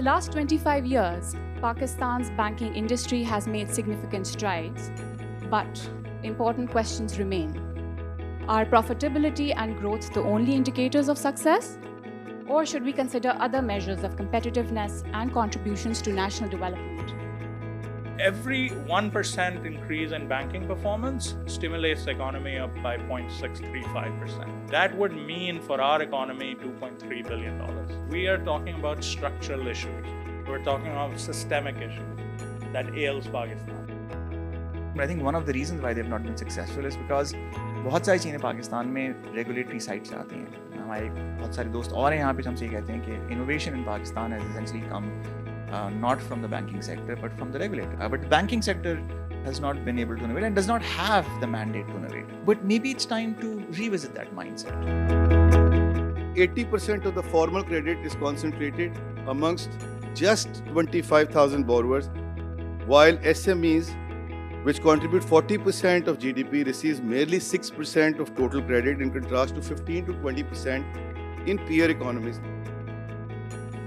the last 25 years, Pakistan's banking industry has made significant strides, but important questions remain. Are profitability and growth the only indicators of success? Or should we consider other measures of competitiveness and contributions to national development? Every 1% increase in banking performance stimulates the economy up by 0.635%. That would mean for our economy $2.3 billion. We are talking about structural issues. We're talking about systemic issues that ails Pakistan. I think one of the reasons why they've not been successful is because बहुत सारी चीज़ें पाकिस्तान में regulatory side से आती हैं. हमारे बहुत सारे दोस्त और हैं यहाँ पे हमसे ये कहते हैं कि innovation in Pakistan has essentially come not from the banking sector but from the regulator. But the banking sector has not been able to innovate and does not have the mandate to innovate. But maybe it's time to revisit that mindset. 80% of the formal credit is concentrated amongst just 25,000 borrowers, while SMEs, which contribute 40% of GDP, receives merely 6% of total credit in contrast to 15 to 20% in peer economies.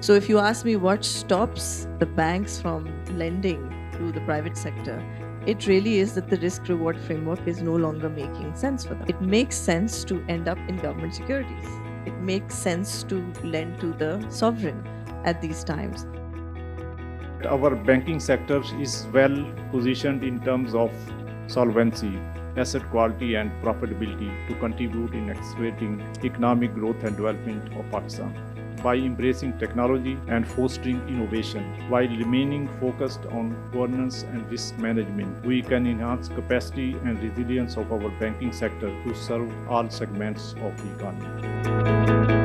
So if you ask me what stops the banks from lending to the private sector, it really is that the risk-reward framework is no longer making sense for them. It makes sense to end up in government securities. It makes sense to lend to the sovereign at these times. Our banking sector is well positioned in terms of solvency, asset quality and profitability to contribute in accelerating economic growth and development of Pakistan. By embracing technology and fostering innovation, while remaining focused on governance and risk management, we can enhance capacity and resilience of our banking sector to serve all segments of the economy.